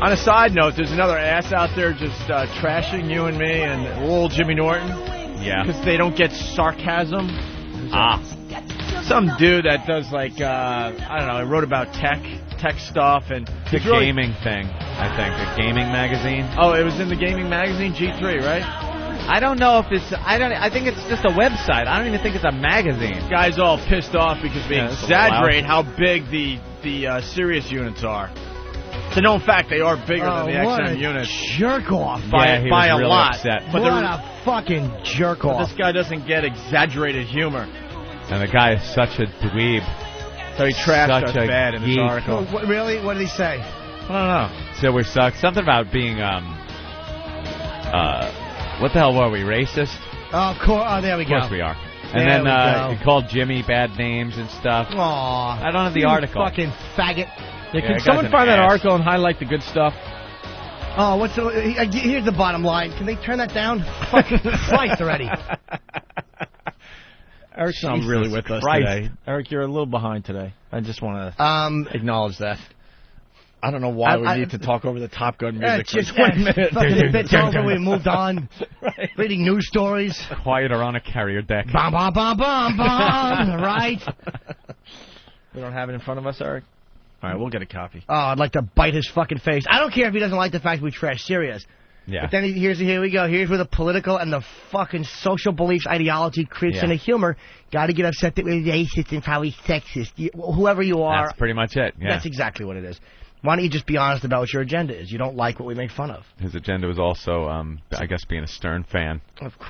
On a side note, there's another ass out there just trashing you and me and old Jimmy Norton. Yeah. Because they don't get sarcasm. Some dude that does like, I don't know, he wrote about tech stuff and... The gaming thing, I think. A gaming magazine. Oh, it was in the gaming magazine, G3, right? I don't know if it's... I think it's just a website. I don't even think it's a magazine. Guy's all pissed off because we exaggerate how big the Sirius units are. So, no, in fact, they are bigger than the XM units. Jerk off. By a really lot. Upset. But what a fucking jerk off. This guy doesn't get exaggerated humor. And the guy is such a dweeb. So he trashed us bad in his article. Really? What did he say? I don't know. So we suck. Something about being, what the hell were we, racist? Oh, there we go. Of course we are. And then he called Jimmy bad names and stuff. Aw. I don't have the article. Fucking faggot. Yeah, can someone find that article and highlight the good stuff? Oh, here's the bottom line. Can they turn that down? Fucking Christ already. Eric's not really with us today. Eric, you're a little behind today. I just want to acknowledge that. I don't know why we need to talk over the Top Gun music for 20 minutes. Fucking bit's over. We moved on. Right. Reading news stories. Quieter on a carrier deck. Bum, bum, bum, bum, bum. Right? We don't have it in front of us, Eric? All right, we'll get a copy. Oh, I'd like to bite his fucking face. I don't care if he doesn't like the fact we trash Sirius. Yeah. But then here we go. Here's where the political and the fucking social beliefs ideology creeps into humor. Got to get upset that we're racist and probably sexist. Whoever you are. That's pretty much it. Yeah. That's exactly what it is. Why don't you just be honest about what your agenda is? You don't like what we make fun of. His agenda was also, I guess, being a Stern fan.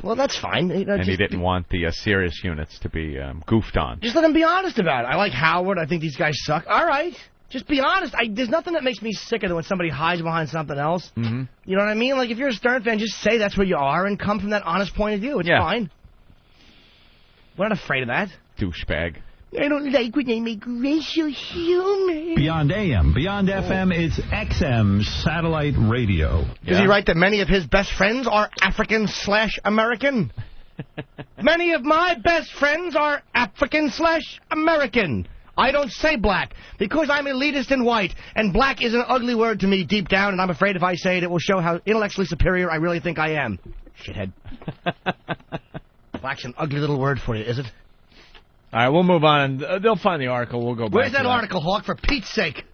Well, that's fine. And he didn't want the Sirius units to be goofed on. Just let him be honest about it. I like Howard. I think these guys suck. All right. Just be honest. There's nothing that makes me sicker than when somebody hides behind something else. Mm-hmm. You know what I mean? Like, if you're a Stern fan, just say that's where you are and come from that honest point of view. It's fine. We're not afraid of that. Douchebag. I don't like when they make racial humor. Beyond AM, beyond FM, it's XM satellite radio. Does he write that many of his best friends are African/American? Many of my best friends are African/American. I don't say black because I'm elitist and white, and black is an ugly word to me deep down, and I'm afraid if I say it, it will show how intellectually superior I really think I am. Shithead. Black's an ugly little word for you, is it? All right, we'll move on. They'll find the article. We'll go back. Where's that article, Hawk, for Pete's sake?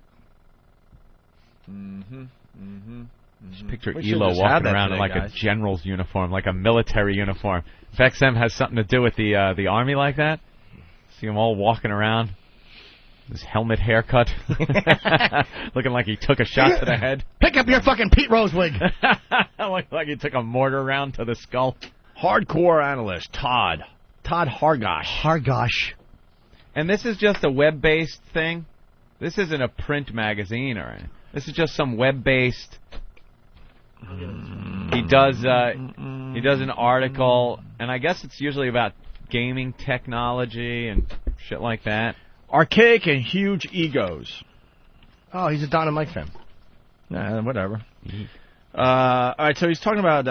Just picture Elo walking around in like a general's uniform, like a military uniform. If XM has something to do with the Army like that, see him all walking around. His helmet haircut. Looking like he took a shot to the head. Pick up your fucking Pete Rose wig. like he took a mortar round to the skull. Hardcore analyst, Todd Hargosh. Hargosh. And this is just a web-based thing? This isn't a print magazine or anything. This is just some web-based... He does an article, and I guess it's usually about gaming technology and shit like that. Archaic and huge egos. Oh, he's a Don and Mike fan. Nah, whatever. All right, so he's talking about...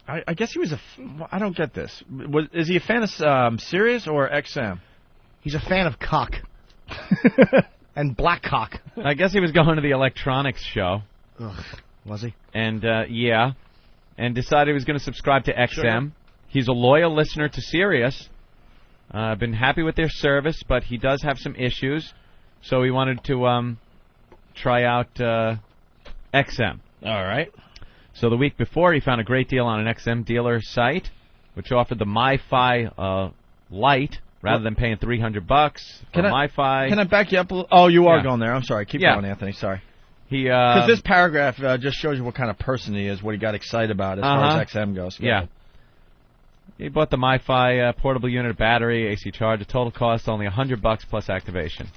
I guess he was I don't get this. Is he a fan of Sirius or XM? He's a fan of cock. And black cock. I guess he was going to the electronics show. Ugh, was he? And, and decided he was going to subscribe to XM. Sure. He's a loyal listener to Sirius. Been happy with their service, but he does have some issues. So he wanted to try out XM. All right. So the week before, he found a great deal on an XM dealer site, which offered the MiFi Lite rather than paying $300 for MiFi. Can I back you up a little? Oh, you are going there. I'm sorry. Keep going, Anthony. Sorry. Because this paragraph just shows you what kind of person he is, what he got excited about as far as XM goes. Yeah. He bought the MiFi portable unit, battery, AC charge. The total cost only $100 plus activation.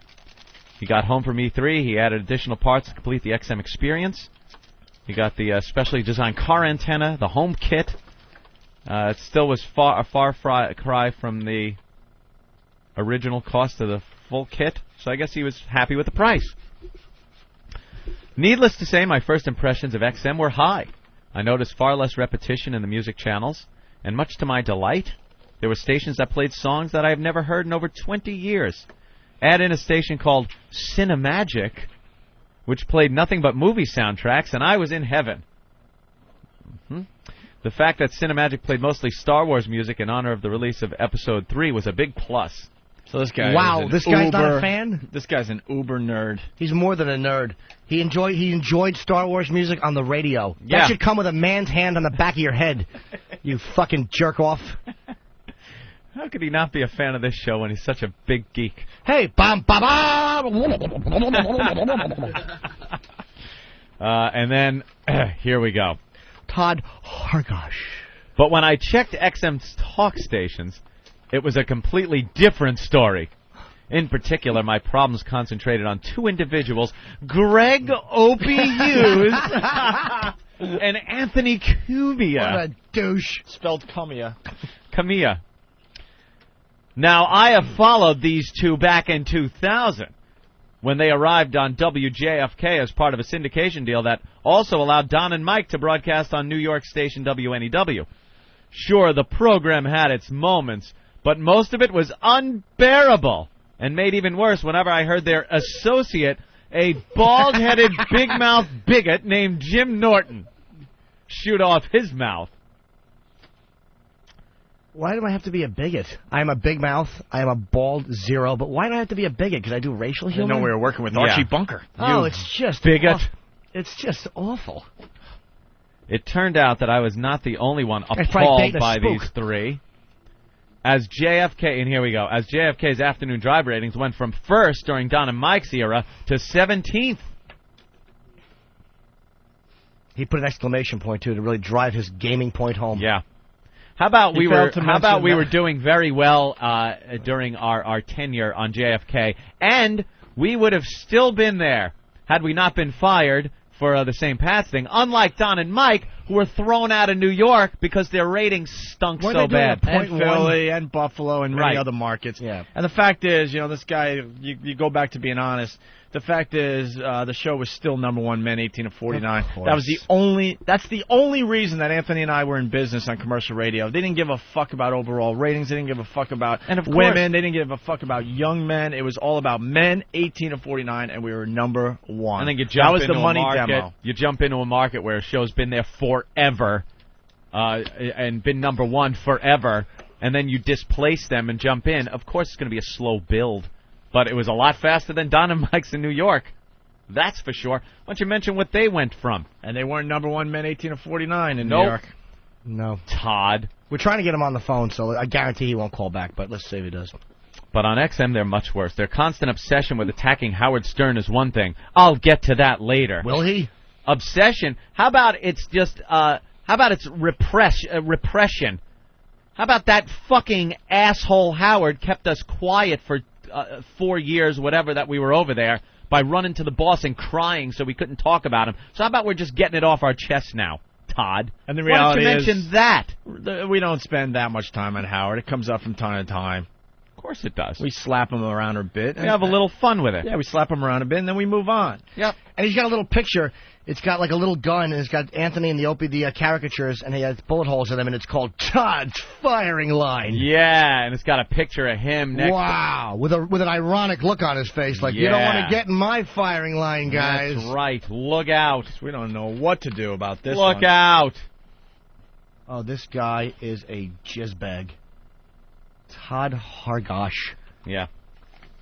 He got home from E3. He added additional parts to complete the XM experience. He got the specially designed car antenna, the home kit. It still was a far cry from the original cost of the full kit, so I guess he was happy with the price. Needless to say, my first impressions of XM were high. I noticed far less repetition in the music channels, and much to my delight, there were stations that played songs that I have never heard in over 20 years. Add in a station called Cinemagic, which played nothing but movie soundtracks, and I was in heaven. The fact that Cinemagic played mostly Star Wars music in honor of the release of Episode 3 was a big plus. So this guy this guy's not a fan? This guy's an uber nerd. He's more than a nerd. He enjoyed Star Wars music on the radio. Yeah. That should come with a man's hand on the back of your head. You fucking jerk off. How could he not be a fan of this show when he's such a big geek? Hey, bam, bam, bam. And then, here we go. Todd Hargosh. But when I checked XM's talk stations, it was a completely different story. In particular, my problems concentrated on two individuals, Greg Opie Hughes and Anthony Cumia. What a douche. Spelled Cumia. Cumia. Now, I have followed these two back in 2000 when they arrived on WJFK as part of a syndication deal that also allowed Don and Mike to broadcast on New York station WNEW. Sure, the program had its moments, but most of it was unbearable and made even worse whenever I heard their associate, a bald-headed, big-mouth bigot named Jim Norton, shoot off his mouth. Why do I have to be a bigot? I am a big mouth. I am a bald zero. But why do I have to be a bigot? Because I do racial I humor? didn't know we were working with Archie Bunker. Oh, it's just bigot. It's just awful. It turned out that I was not the only one probably appalled bait a by spook. these three. As JFK, and here we go, as JFK's afternoon drive ratings went from first during Don and Mike's era to 17th. He put an exclamation point, too, to really drive his gaming point home. Yeah. How about we failed to were doing very well during our tenure on JFK, and we would have still been there had we not been fired for the St. Pat's thing, unlike Don and Mike, who were thrown out of New York because their ratings stunk so bad. And Philly and Buffalo and many other markets. Yeah. And the fact is, this guy, you go back to being honest, the fact is the show was still number one, men 18 to 49. That's the only reason that Anthony and I were in business on commercial radio. They didn't give a fuck about overall ratings. They didn't give a fuck about women. They didn't give a fuck about young men. It was all about men 18 to 49, and we were number one. And then that was the money demo. You jump into a market where a show's been there forever and been number one forever, and then you displace them and jump in. Of course, it's going to be a slow build. But it was a lot faster than Don and Mike's in New York. That's for sure. Why don't you mention what they went from? And they weren't number one men 18 to 49 in Nope. New York. No. Todd. We're trying to get him on the phone, so I guarantee he won't call back, but let's see if he does. But on XM, they're much worse. Their constant obsession with attacking Howard Stern is one thing. I'll get to that later. Will he? Obsession? How about it's just, repression? How about that fucking asshole Howard kept us quiet for 4 years, whatever, that we were over there, by running to the boss and crying so we couldn't talk about him. So how about we're just getting it off our chest now, Todd? And the reality Why don't you mention that? We don't spend that much time on Howard. It comes up from time to time. Of course it does. We slap him around a bit. We have a little fun with it. Yeah, we slap him around a bit, and then we move on. Yep. And he's got a little picture. It's got like a little gun, and it's got Anthony and the Opie, the caricatures, and he has bullet holes in them, and it's called Todd's Firing Line. Yeah, and it's got a picture of him next Wow, with an ironic look on his face, like, you don't want to get in my firing line, guys. That's right. Look out. We don't know what to do about this Look one. out. Oh, this guy is a jizzbag. Todd Hargosh. Yeah.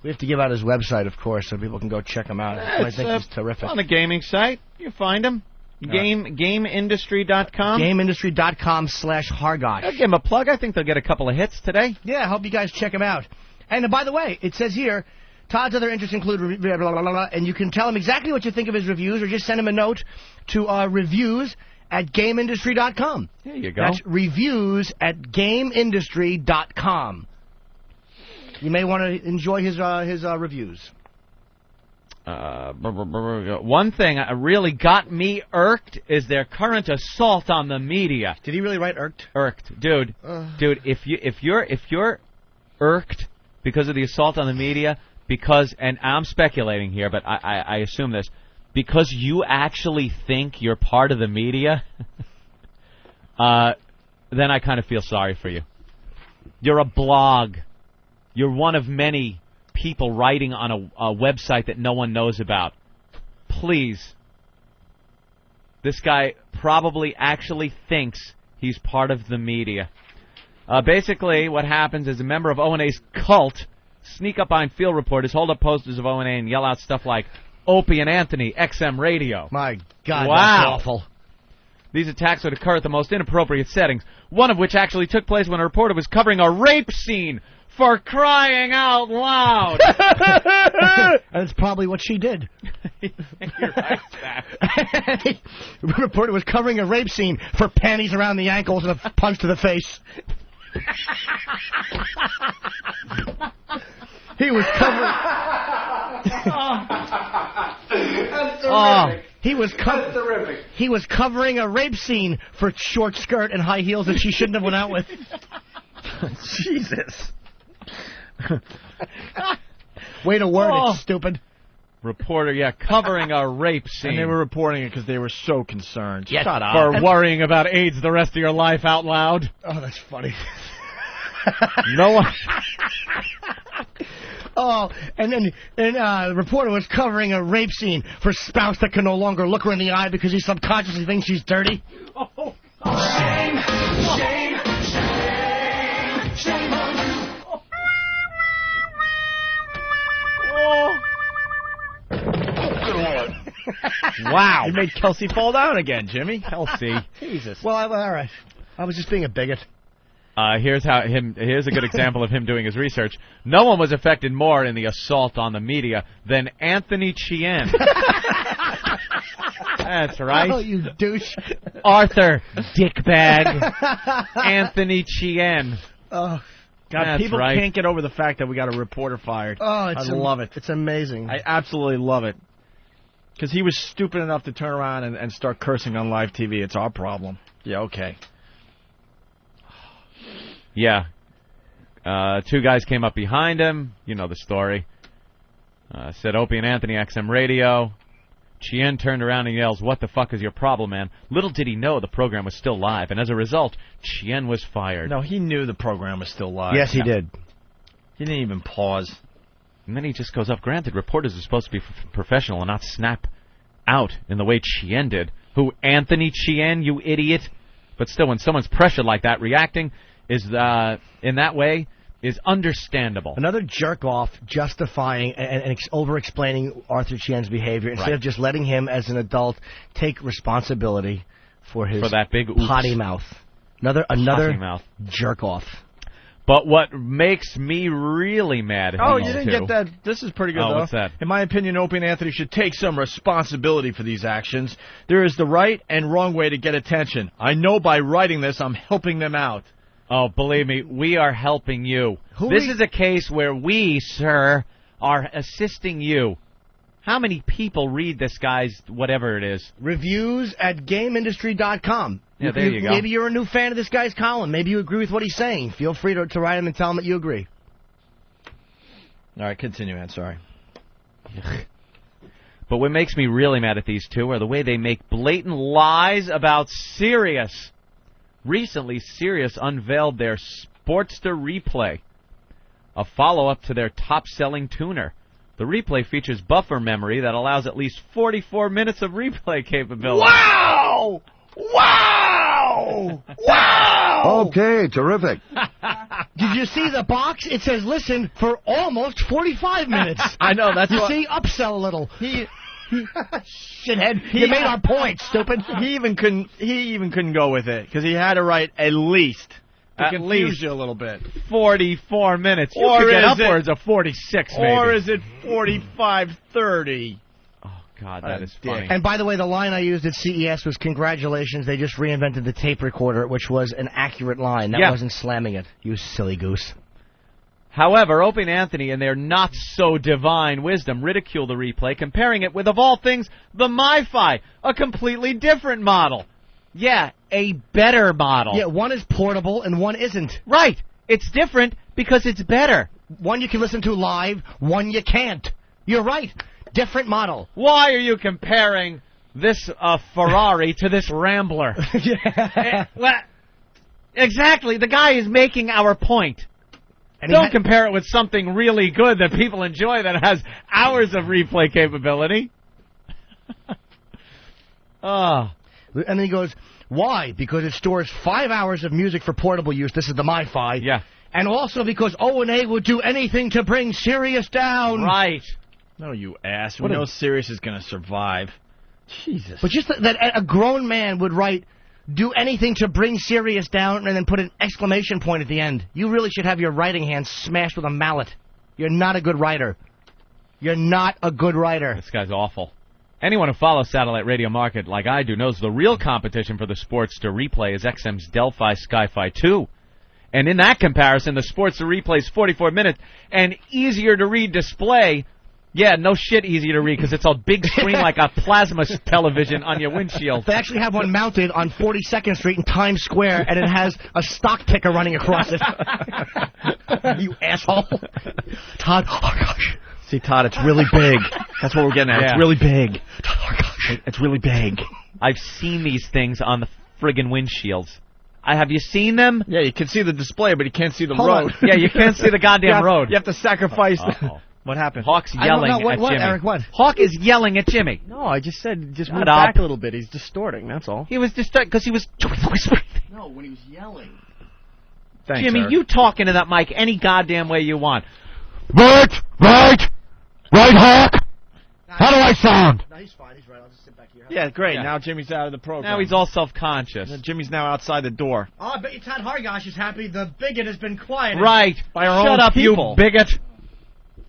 We have to give out his website, of course, so people can go check him out. I think he's terrific. On a gaming site. You find him. GameIndustry.com. GameIndustry.com/Hargosh. I'll give him a plug. I think they'll get a couple of hits today. Yeah, I hope you guys check him out. And by the way, it says here, Todd's other interests include blah, blah, blah, blah, and you can tell him exactly what you think of his reviews, or just send him a note to reviews@GameIndustry.com. There you go. That's reviews@GameIndustry.com. You may want to enjoy his reviews. One thing that really got me irked is their current assault on the media. Did he really write irked? Irked, dude. Dude, if you're irked because of the assault on the media, and I'm speculating here, but I assume this, because you actually think you're part of the media, then I kind of feel sorry for you. You're a blog. You're one of many people writing on a website that no one knows about. please. This guy probably actually thinks he's part of the media. Basically, what happens is a member of O&A's cult sneak up on field reporters, hold up posters of O&A, and yell out stuff like, Opie and Anthony, XM Radio. My God, wow. That's awful. These attacks would occur at the most inappropriate settings, one of which actually took place when a reporter was covering a rape scene. For crying out loud! That's probably what she did. You're right, Sap. The reporter was covering a rape scene for panties around the ankles and a punch to the face. He was covering... That's terrific. That's terrific. He was covering a rape scene for short skirt and high heels that she shouldn't have went out with. Jesus. Way to word it, stupid. Reporter, covering a rape scene. And they were reporting it because they were so concerned. Yes. Shut up. For worrying about AIDS the rest of your life out loud. Oh, that's funny. No one... Oh, and then the reporter was covering a rape scene for spouse that can no longer look her in the eye because he subconsciously thinks she's dirty. Oh. Shame, shame, shame, shame on you. Wow. You made Kelsey fall down again, Jimmy. Kelsey. Jesus. Well, all right. I was just being a bigot. Here's a good example of him doing his research. No one was affected more in the assault on the media than Anthony Chien. That's right. Oh, you douche. Arthur Dickbag. Anthony Chien. Oh, God, that's people right. can't get over the fact that we got a reporter fired. Oh, I love it. It's amazing. I absolutely love it. Because he was stupid enough to turn around and start cursing on live TV. It's our problem. Yeah, okay. Yeah. Two guys came up behind him. You know the story. Said Opie and Anthony, XM Radio. Chien turned around and yells, "What the fuck is your problem, man?" Little did he know the program was still live, and as a result, Chien was fired. No, he knew the program was still live. Yes, he did. He didn't even pause. And then he just goes up. Granted, reporters are supposed to be professional and not snap out in the way Chien did. Who, Anthony Chien, you idiot? But still, when someone's pressured like that, reacting is in that way is understandable. Another jerk-off justifying and over-explaining Arthur Chien's behavior instead of just letting him, as an adult, take responsibility for that big oops. potty mouth. Another potty mouth. jerk-off. But what makes me really mad at you didn't get that. This is pretty good, though. What's that? In my opinion, Opie and Anthony should take some responsibility for these actions. There is the right and wrong way to get attention. I know by writing this, I'm helping them out. Oh, believe me, we are helping you. This is a case where we, sir, are assisting you. How many people read this guy's whatever it is? Reviews at GameIndustry.com. Yeah, there you go. Maybe you're a new fan of this guy's column. Maybe you agree with what he's saying. Feel free to write him and tell him that you agree. All right, continue, man. Sorry. But what makes me really mad at these two are the way they make blatant lies about Sirius. Recently, Sirius unveiled their Sportster Replay, a follow-up to their top-selling tuner. The replay features buffer memory that allows at least 44 minutes of replay capability. Wow! Wow! Wow! Okay, terrific. Did you see the box? It says listen for almost 45 minutes. I know, that's you what... see, upsell a little. Shithead, you made our point, stupid. He even couldn't go with it because he had to write at least. To confuse you a little bit. 44 minutes. You Or could get is upwards of 46, maybe. Or is it 45-30? Oh, God, that is funny. And by the way, the line I used at CES was, "Congratulations, they just reinvented the tape recorder," which was an accurate line. That wasn't slamming it. You silly goose. However, Opie and Anthony, in their not-so-divine wisdom, ridicule the replay, comparing it with, of all things, the MiFi, a completely different model. Yeah, a better model. Yeah, one is portable and one isn't. Right. It's different because it's better. One you can listen to live, one you can't. You're right. Different model. Why are you comparing this Ferrari to this Rambler? Well, exactly. The guy is making our point. And don't compare it with something really good that people enjoy that has hours of replay capability. Oh. And then he goes, why? Because it stores 5 hours of music for portable use. This is the MiFi. Yeah. And also because O&A would do anything to bring Sirius down. Right. No, you ass. We know Sirius is going to survive. Jesus. But just that a grown man would write, do anything to bring Sirius down, and then put an exclamation point at the end. You really should have your writing hand smashed with a mallet. You're not a good writer. You're not a good writer. This guy's awful. Anyone who follows satellite radio market like I do knows the real competition for the sports to replay is XM's Delphi Sky-Fi 2. And in that comparison, the sports to replay is 44 minutes and easier to read display. Yeah, no shit easy to read because it's a big screen like a plasma television on your windshield. They actually have one mounted on 42nd Street in Times Square, and it has a stock ticker running across it. You asshole. Todd, oh gosh. See, Todd, it's really big. That's what we're getting at. Yeah. It's really big. It's really big. I've seen these things on the friggin' windshields. Have you seen them? Yeah, you can see the display, but you can't see the Hold road. on. Yeah, you can't see the goddamn road. You have to sacrifice. Uh-oh. What happened? Hawk's I don't yelling know. at What, Jimmy. Eric, what? Hawk is yelling at Jimmy. No, I just said just Shut move up. back a little bit. He's distorting. That's all. He was distracted because he was whispering. No, when he was yelling. Thanks, Jimmy, Eric. you talk into that mic any goddamn way you want. Right, Hawk. How do I sound? No, he's fine. He's right. I'll just sit back here. Yeah, great. Yeah. Now Jimmy's out of the program. Now he's all self-conscious. Jimmy's now outside the door. Oh, I bet you Todd Hargosh is happy the bigot has been quiet. Right. By our Shut own up, people. you bigot.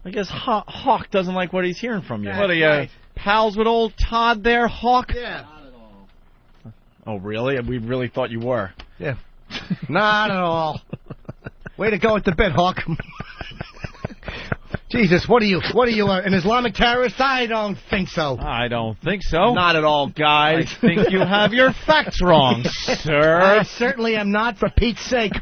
I guess Hawk doesn't like what he's hearing from you. That's What are you, right. pals with old Todd there, Hawk? Yeah. Oh, really? We really thought you were. Yeah. Not at all. Way to go with the bit, Hawk. Jesus, what are you, an Islamic terrorist? I don't think so. I don't think so. Not at all, guys. I think you have your facts wrong, sir. I certainly am not, for Pete's sake.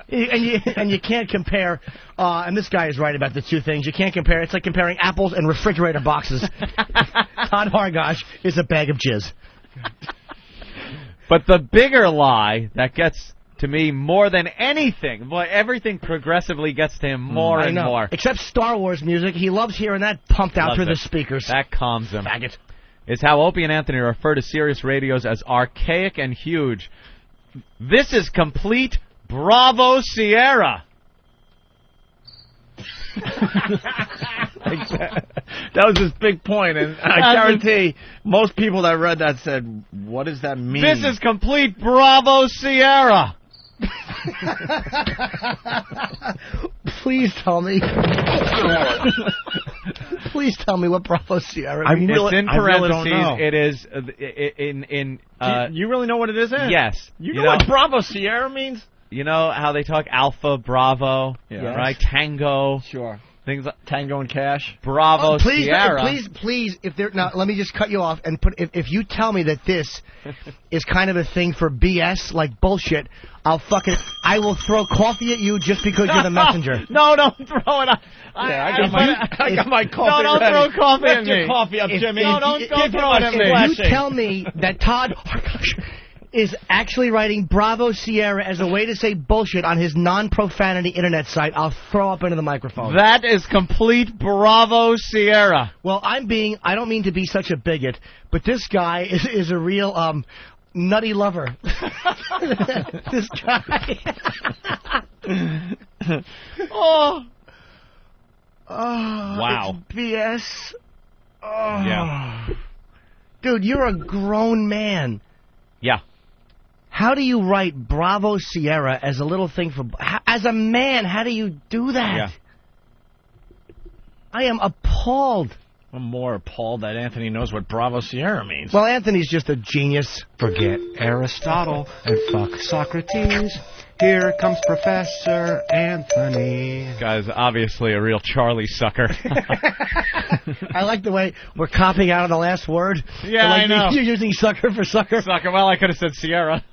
And you can't compare, and this guy is right about the two things. You can't compare. It's like comparing apples and refrigerator boxes. Todd Hargosh is a bag of jizz. But the bigger lie that gets to me more than anything, boy, everything progressively gets to him more I and know. more. Except Star Wars music. He loves hearing that pumped out Loves through the it. speakers. That calms him. Faggot. Is how Opie and Anthony refer to Sirius radios as archaic and huge. This is complete Bravo Sierra. That was his big point, and I guarantee most people that read that said, what does that mean? This is complete Bravo Sierra. Please tell me. Please tell me what Bravo Sierra means. It's in I really don't parentheses. know. It is in. You really know what it is, Ed? Yes. You know what Bravo Sierra means? You know how they talk Alpha, Bravo, Yeah. right? Tango, Sure. things like Tango and Cash. Bravo Please, Sierra. please, if there now, let me just cut you off and put. If you tell me that this is kind of a thing for BS, like bullshit, I will throw coffee at you just because you're the messenger. No, don't throw it up. I got my coffee No, don't ready. throw coffee Lift at your me. coffee up, Jimmy. No, don't throw it at me. If you tell me that Todd is actually writing Bravo Sierra as a way to say bullshit on his non-profanity internet site, I'll throw up into the microphone. That is complete Bravo Sierra. Well, I don't mean to be such a bigot, but this guy is a real nutty lover. This guy. Oh. Wow. It's BS. Oh. Yeah. Dude, you're a grown man. Yeah. How do you write Bravo Sierra as a little thing for... As a man, how do you do that? Yeah. I am appalled. I'm more appalled that Anthony knows what Bravo Sierra means. Well, Anthony's just a genius. Forget Aristotle and fuck Socrates. Here comes Professor Anthony. Guy's obviously a real Charlie sucker. I like the way we're copying out on the last word. Yeah, Like I know. You're using sucker for sucker. Sucker. Well, I could have said Sierra.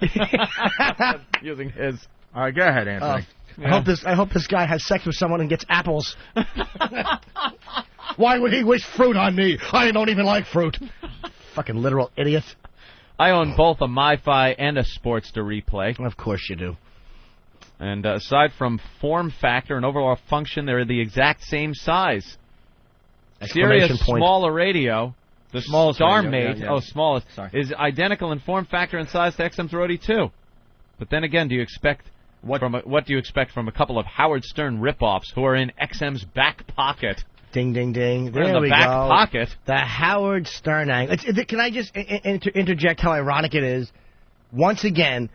Using his. All right, go ahead, Anthony. I hope this guy has sex with someone and gets apples. Why would he wish fruit on me? I don't even like fruit. Fucking literal idiot. I own both a MiFi and a Sports to Replay. Of course you do. And aside from form factor and overall function, they're the exact same size. Sirius Exclamation point. smaller radio, the Smallest Star radio, Mate, yeah. smallest, Sorry. is identical in form factor and size to XM's Roadie 2. But then again, do you expect what do you expect from a couple of Howard Stern ripoffs who are in XM's back pocket? Ding, ding, ding. They're There in the we back go. pocket. The Howard Stern angle. Can I just interject how ironic it is? Once again,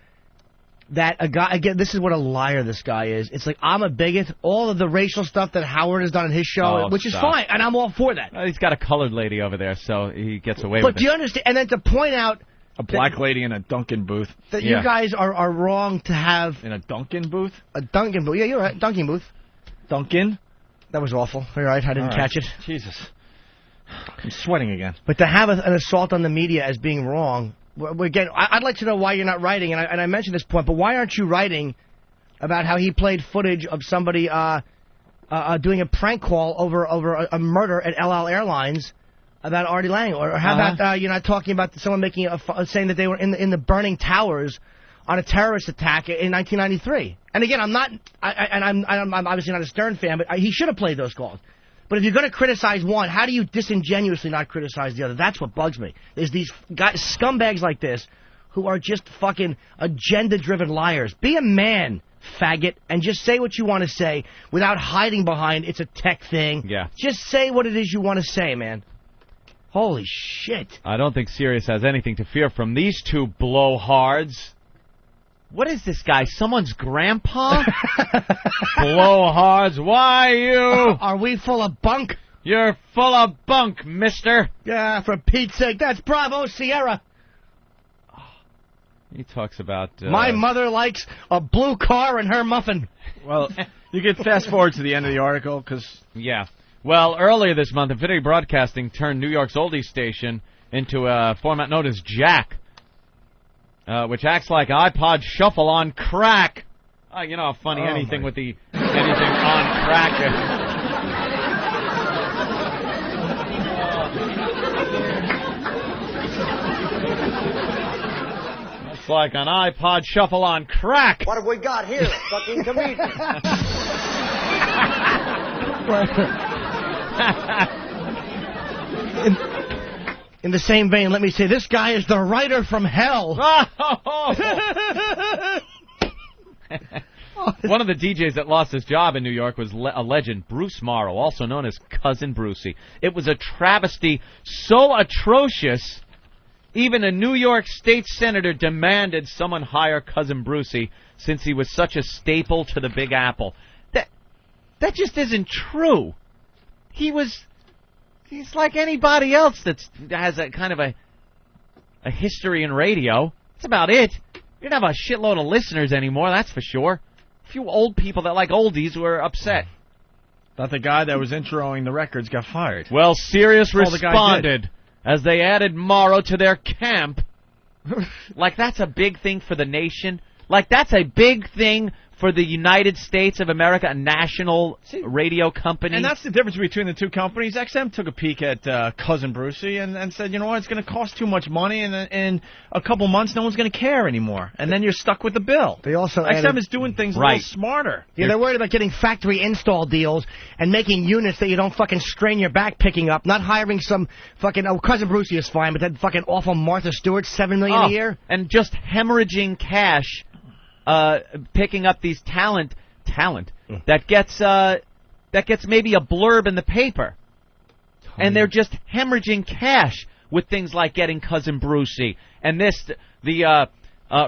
that a guy, again, this is what a liar this guy is. It's like, I'm a bigot. All of the racial stuff that Howard has done in his show, which is fine, and I'm all for that. He's got a colored lady over there, so he gets away But with do it. you understand? And then to point out A black lady in a Dunkin' booth. that you guys are wrong to have In a Dunkin' booth? a Dunkin' booth. Yeah, you're right. Dunkin' booth. Dunkin'? That was awful. All right, I didn't All right. catch it. Jesus. I'm sweating again. But to have an assault on the media as being wrong, again, I'd like to know why you're not writing, and I mentioned this point, but why aren't you writing about how he played footage of somebody doing a prank call over a murder at El Al Airlines about Artie Lang? Or how about you're not talking about someone making saying that they were in the burning towers on a terrorist attack in 1993? And again, I'm obviously not a Stern fan, but he should have played those calls. But if you're going to criticize one, how do you disingenuously not criticize the other? That's what bugs me. There's these guys, scumbags like this, who are just fucking agenda-driven liars. Be a man, faggot, and just say what you want to say without hiding behind it's a tech thing. Yeah. Just say what it is you want to say, man. Holy shit. I don't think Sirius has anything to fear from these two blowhards. What is this guy? Someone's grandpa? Blowhards, why you? Are we full of bunk? You're full of bunk, mister. Yeah, for Pete's sake, that's Bravo Sierra. He talks about... My mother likes a blue car and her muffin. Well, you could fast forward to the end of the article, because... Yeah. Well, earlier this month, Infinity Broadcasting turned New York's oldie station into a format known as Jack, which acts like iPod Shuffle on crack. You know how funny anything with the anything on crack is. It's like an iPod Shuffle on crack. What have we got here? Fucking comedian. In the same vein, let me say, this guy is the writer from hell. One of the DJs that lost his job in New York was a legend, Bruce Morrow, also known as Cousin Brucey. It was a travesty so atrocious, even a New York state senator demanded someone hire Cousin Brucey since he was such a staple to the Big Apple. That just isn't true. He's like anybody else that has a kind of a history in radio. That's about it. You don't have a shitload of listeners anymore, that's for sure. A few old people that like oldies were upset. Thought the guy that was introing the records got fired. Well, Sirius All the guy responded as they added Morrow to their camp. Like that's a big thing for the nation. Like that's a big thing for the United States of America, a national radio company. And that's the difference between the two companies. XM took a peek at Cousin Brucey and said, you know what, it's going to cost too much money, and in a couple months no one's going to care anymore. And then you're stuck with the bill. They also XM is doing things a little smarter. Yeah, they're worried about getting factory install deals and making units that you don't fucking strain your back picking up, not hiring some fucking... Oh, Cousin Brucey is fine, but that fucking awful Martha Stewart, $7 million a year? And just hemorrhaging cash... picking up these talent that gets maybe a blurb in the paper, and they're just hemorrhaging cash with things like getting Cousin Brucey and the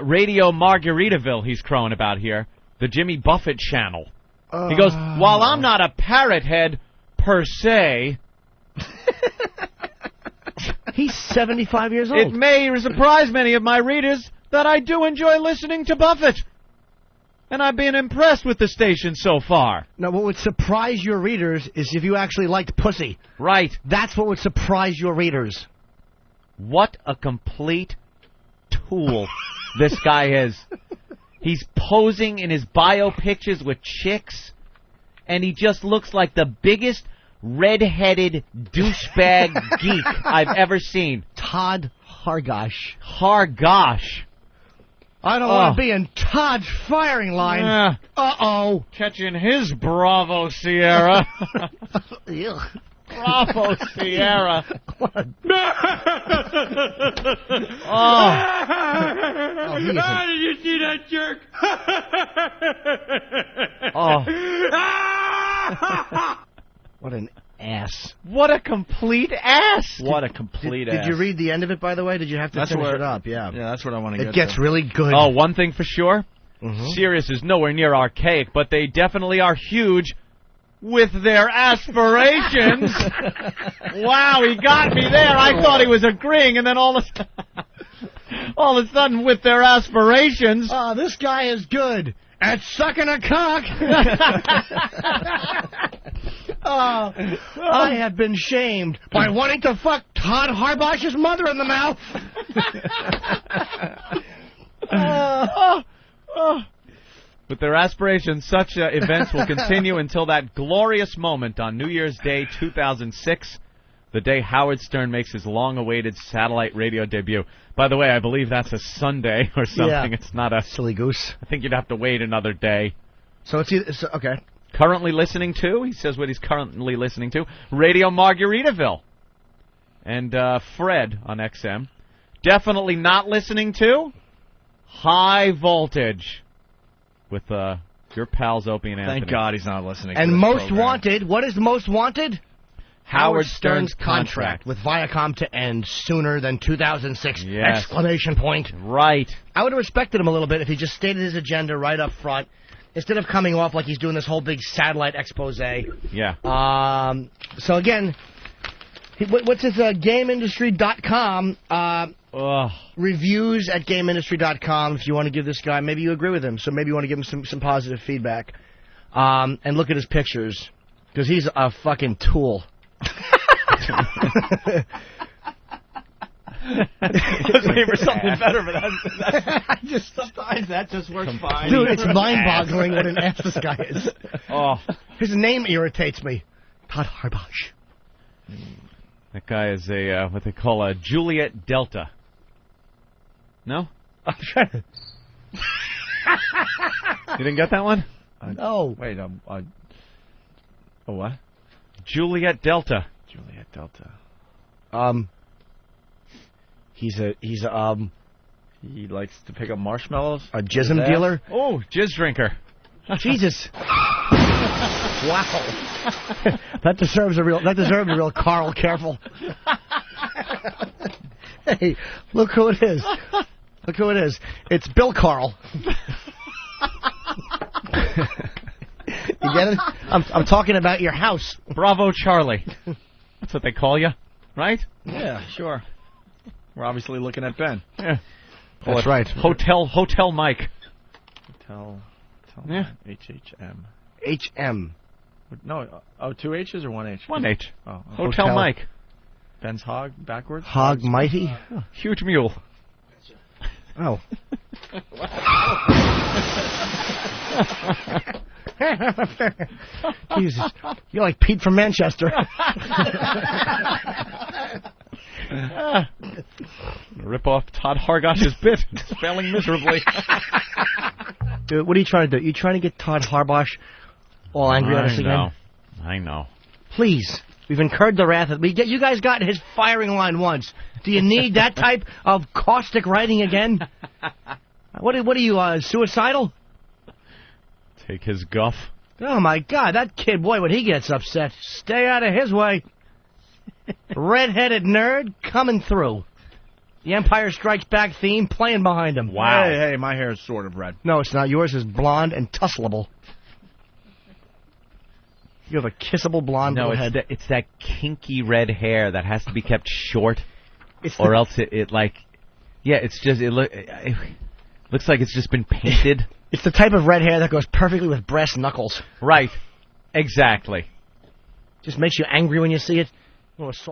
Radio Margaritaville he's crowing about here, the Jimmy Buffett channel. He goes, while I'm not a parrot head per se. He's 75 years old. It may surprise many of my readers that I do enjoy listening to Buffett. And I've been impressed with the station so far. Now, what would surprise your readers is if you actually liked pussy. Right. That's what would surprise your readers. What a complete tool this guy is. He's posing in his bio pictures with chicks, and he just looks like the biggest red-headed douchebag geek I've ever seen. Todd Hargosh. Hargosh. I don't want to be in Todd's firing line. Uh-oh. Catching his Bravo Sierra. Bravo, Sierra. How did you see that jerk? What an ass. What a complete ass. What a complete ass. Did you read the end of it, by the way? Did you have to finish it up? Yeah. Yeah, that's what I want to get It gets to. really good. Oh, one thing for sure. Mm-hmm. Sirius is nowhere near archaic, but they definitely are huge with their aspirations. Wow, he got me there. I thought he was agreeing, and then all of a sudden, with their aspirations. Oh, this guy is good at sucking a cock. I have been shamed by wanting to fuck Todd Hargosh's mother in the mouth. With their aspirations, such events will continue until that glorious moment on New Year's Day 2006, the day Howard Stern makes his long-awaited satellite radio debut. By the way, I believe that's a Sunday or something. Yeah. It's not a... Silly goose. I think you'd have to wait another day. So it's either... okay. Currently listening to, he says what he's currently listening to, Radio Margaritaville. And Fred on XM. Definitely not listening to High Voltage. With your pals Opie and Anthony. Thank God he's not listening to And this Most program. Wanted, what is Most Wanted? Howard Stern's contract. With Viacom to end sooner than 2006! Yes. Exclamation point. Right. I would have respected him a little bit if he just stated his agenda right up front, instead of coming off like he's doing this whole big satellite expose. Yeah. So again, what's his GameIndustry.com reviews at GameIndustry.com. If you want to give this guy, maybe you agree with him, so maybe you want to give him some positive feedback. And look at his pictures, because he's a fucking tool. I was waiting for something better, but sometimes that just works fine. Dude, it's mind-boggling what an ass this guy is. Oh, His name irritates me. Todd Hargosh. that guy is a what they call a Juliet Delta. No? I'm trying to... You didn't get that one? No. Wait, what? Juliet Delta. Juliet Delta. He likes to pick up marshmallows. a jism dealer. Oh, jizz drinker. Jesus. Wow. That deserves a real Carl Careful. Hey, look who it is. Look who it is. It's Bill Carl. You get it? I'm talking about your house. Bravo Charlie. That's what they call you, right? Yeah, sure. We're obviously looking at Ben. Yeah. That's right. Hotel Mike. Tell Yeah. HHM. HM. No, two H's or one H? One H. Oh, Hotel Mike. Ben's Hog backwards. Hog Mighty. Huge mule. Oh. Jesus. You're like Pete from Manchester. Rip off Todd Hargosh's bit. It's failing miserably. Dude, what are you trying to do? You trying to get Todd Hargosh all angry at us again? I know. Please. We've incurred the wrath of... You guys got his firing line once. Do you need that type of caustic writing again? What are you, suicidal? Take his guff. Oh, my God. That kid, boy, when he gets upset, stay out of his way. Red-headed nerd coming through. The Empire Strikes Back theme playing behind him. Wow. Hey, my hair is sort of red. No, it's not. Yours is blonde and tussleable. You have a kissable blonde No, little head. it's that kinky red hair that has to be kept short, or else it like, yeah, it's just it looks like it's just been painted. It's the type of red hair that goes perfectly with brass knuckles. Right, exactly. Just makes you angry when you see it. You want to assault